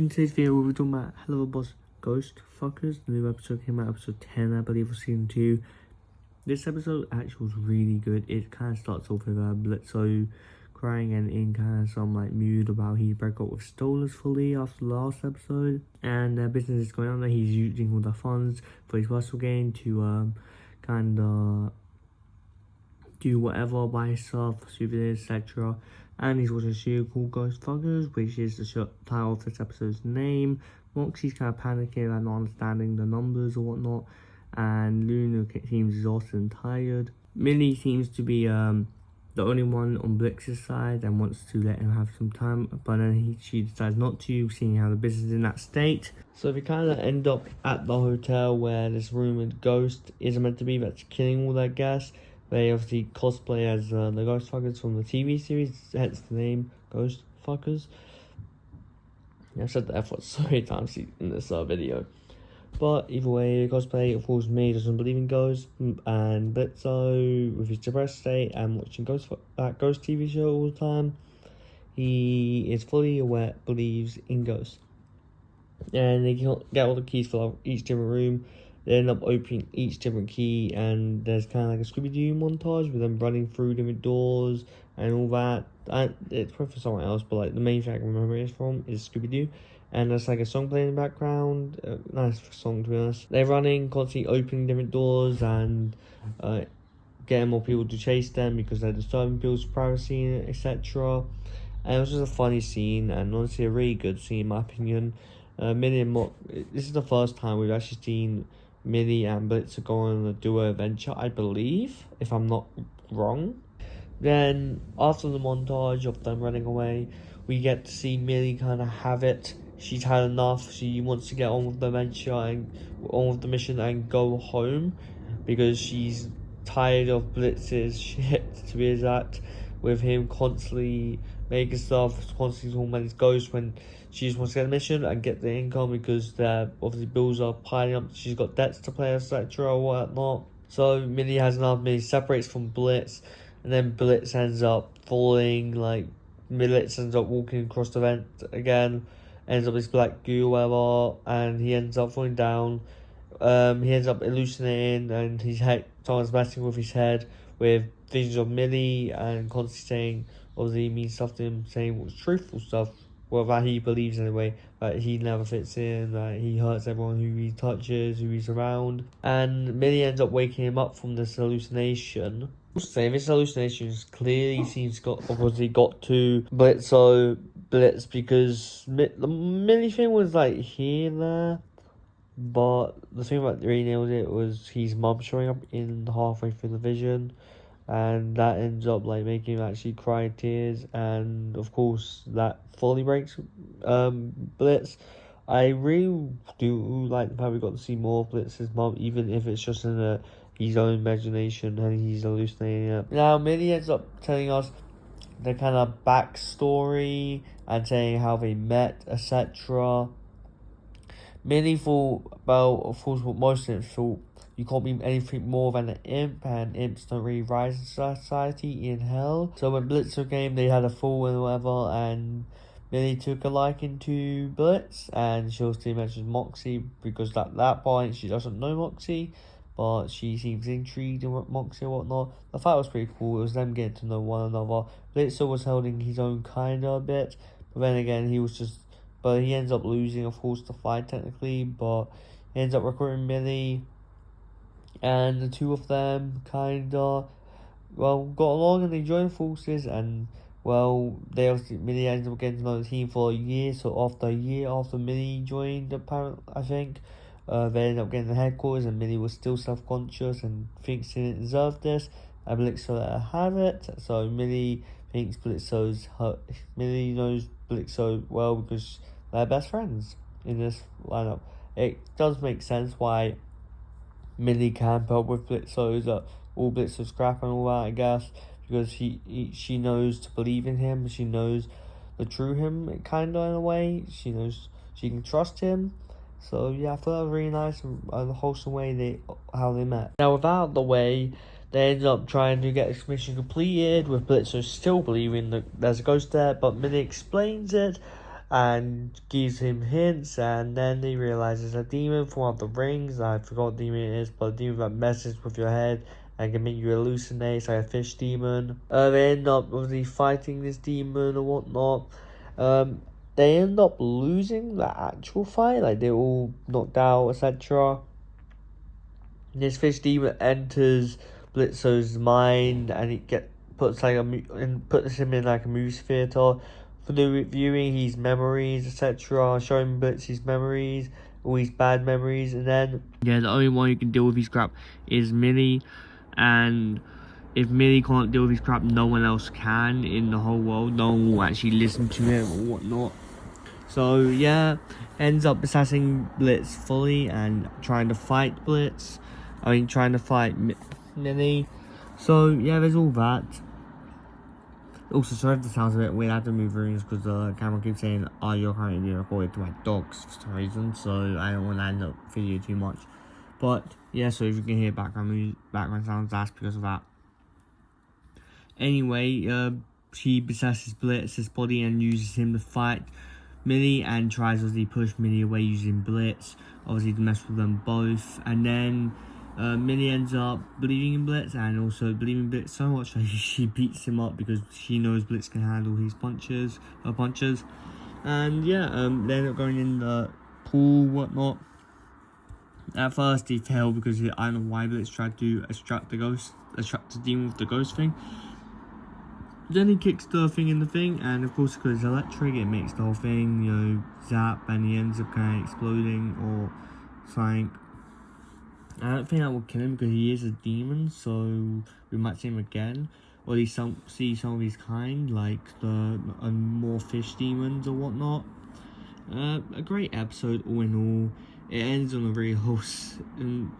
In today's video, we'll be talking about Helluva Boss Ghost Fuckers. The new episode came out, episode 10, I believe, of season 2. This episode actually was really good. It kind of starts off with Blitzo crying and in kind of some like mood about he broke up with Stolas fully after the last episode. And business is going on there. He's using all the funds for his Russell game to kind of do whatever by himself, souvenirs, etc. And he's watching a show called Ghost Fuckers, which is the title of this episode's name. Moxie's kind of panicking about not understanding the numbers or whatnot, and Luna seems exhausted and tired. Millie seems to be the only one on Blitz's side and wants to let him have some time, but then she decides not to, seeing how the business is in that state. So we kind of end up at the hotel where this rumored ghost is meant to be that's killing all their guests. They obviously cosplay as the Ghost Fuckers from the TV series, hence the name Ghost Fuckers. I've said the F word so many times in this video. But either way, cosplay, of course, me doesn't believe in ghosts, and Blitzo, with his depressed state and watching that Ghost TV show all the time, he is fully aware, believes in ghosts. And they can get all the keys for each different room. They end up opening each different key, and there's kind of like a Scooby-Doo montage with them running through different doors and all that. It's probably for someone else, but like the main thing I can remember it from is Scooby-Doo. And there's like a song playing in the background. Nice song, to be honest. They're running, constantly opening different doors and getting more people to chase them because they're disturbing people's privacy, etc. And it was just a funny scene, and honestly a really good scene in my opinion. Millie and this is the first time we've actually seen Millie and Blitzer go on a duo adventure, I believe, if I'm not wrong. Then, after the montage of them running away, we get to see Millie kind of have it. She's had enough. She wants to get on with the adventure and on with the mission and go home because she's tired of Blitz's shit, to be exact, with him constantly making stuff, constantly talking about his ghost when she just wants to get a mission and get the income because their obviously bills are piling up. She's got debts to pay, etc. or whatnot. So Millie has enough. Millie separates from Blitz, and then Blitz ends up falling. Like Blitz ends up walking across the vent again, ends up this black goo or whatever, and he ends up falling down. He ends up hallucinating, and his head, someone's messing with his head with visions of Millie and constantly saying, obviously means stuff to him, saying what's truthful stuff, well, that he believes anyway, that he never fits in, that he hurts everyone who he touches, who he's around. And Millie ends up waking him up from this hallucination. This hallucination clearly seems got to Blitz because the Millie thing was like here and there. But the thing about really nailed it was his mum showing up in halfway through the vision, and that ends up like making him actually cry tears, and of course that fully breaks Blitz. I really do like the fact we got to see more of Blitz's mum, even if it's just in his own imagination and he's hallucinating it. Now Millie ends up telling us the kind of backstory and saying how they met, etc. Millie thought, well, of course, what most of them thought, you can't be anything more than an imp, and imps don't really rise in society in hell. So when Blitzer came, they had a fall and whatever, and Millie took a liking to Blitz, and she also mentions Moxie, because at that point, she doesn't know Moxie, but she seems intrigued in Moxie or whatnot. The fight was pretty cool. It was them getting to know one another. Blitzer was holding his own kind of a bit, but then again, but he ends up losing, of course, the fight technically, but he ends up recruiting Millie, and the two of them kinda, well, got along and they joined forces, and, well, Millie ends up getting to know the team for a year, so after a year after Millie joined, apparently, I think, they ended up getting the headquarters, and Millie was still self-conscious and thinks she didn't deserve this, and Blitzo let her have it, so Millie thinks Millie knows Blitzo well because they're best friends in this lineup. It does make sense why Millie can put up with Blitzo's all Blitzo's crap and all that, I guess, because she knows to believe in him. She knows the true him, kind of in a way. She knows she can trust him. So yeah, I thought that was really nice and the wholesome way how they met. Now, without the way, they ended up trying to get this mission completed with Blitzo still believing that there's a ghost there, but Millie explains it and gives him hints, and then he realizes a demon from one of the rings. I forgot what demon it is, but a demon that messes with your head and can make you hallucinate. It's like a fish demon. They end up obviously fighting this demon or whatnot. They end up losing the actual fight, like they're all knocked out, etc. This fish demon enters Blitzo's mind, and it puts him in like a movie theater for the viewing his memories, etc. Showing Blitz his memories, all his bad memories, and then the only one who can deal with his crap is Millie, and if Millie can't deal with his crap, no one else can in the whole world. No one will actually listen to him or whatnot. So yeah, ends up assassinating Blitz fully and trying to fight Millie. So yeah, there's all that. Also, sorry if the sounds a bit weird. I have to move rooms because the camera keeps saying, "Oh, you're currently being recorded to my dogs" for some reason. So I don't want to end up video too much. But yeah, so if you can hear background sounds, that's because of that. Anyway, she possesses Blitz's body and uses him to fight Millie, and tries to push Millie away using Blitz, obviously to mess with them both. And then Millie ends up believing in Blitz, and also believing Blitz so much that she beats him up because she knows Blitz can handle his punches. And yeah, they end up going in the pool, whatnot. At first they fail because I don't know why Blitz tried to attract the demon with the ghost thing. Then he kicks the thing in the thing, and of course because it's electric, it makes the whole thing, zap, and he ends up kind of exploding or something. I don't think that will kill him because he is a demon, so we might see him again. Or at least see some of his kind, like the more fish demons or whatnot. A great episode all in all. It ends on a very wholesome.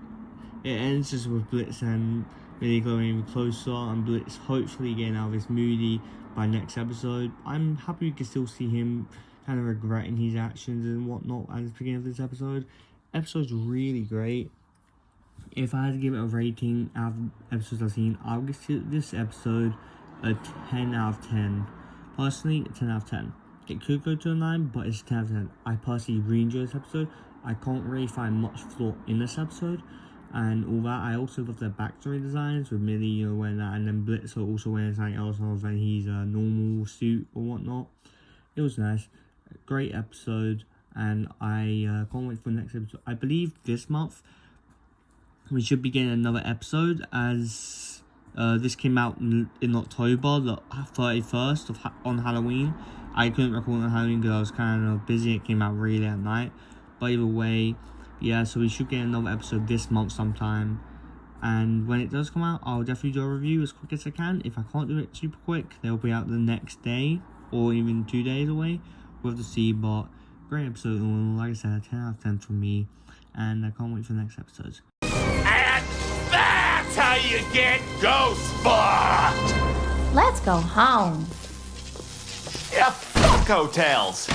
It ends just with Blitz and Millie going even closer, and Blitz hopefully getting out of his moody by next episode. I'm happy we can still see him kind of regretting his actions and whatnot at the beginning of this episode. Episode's really great. If I had to give it a rating out of episodes I've seen, I'll give this episode a 10 out of 10. Personally, a 10 out of 10. It could go to a 9, but it's 10 out of 10. I personally really enjoy this episode. I can't really find much flaw in this episode and all that. I also love their backstory designs with Millie, wearing that, and then Blitz also wearing something else other than his normal suit or whatnot. It was nice. Great episode, and I can't wait for the next episode. I believe this month we should be getting another episode, as this came out in October, the 31st on Halloween. I couldn't record on Halloween because I was kind of busy. It came out really at night. But either way, yeah, so we should get another episode this month sometime. And when it does come out, I'll definitely do a review as quick as I can. If I can't do it super quick, they'll be out the next day or even 2 days away. We'll have to see, but great episode. Like I said, 10 out of 10 from me. And I can't wait for the next episodes. And that's how you get ghost fucked! Let's go home. Yeah, fuck hotels!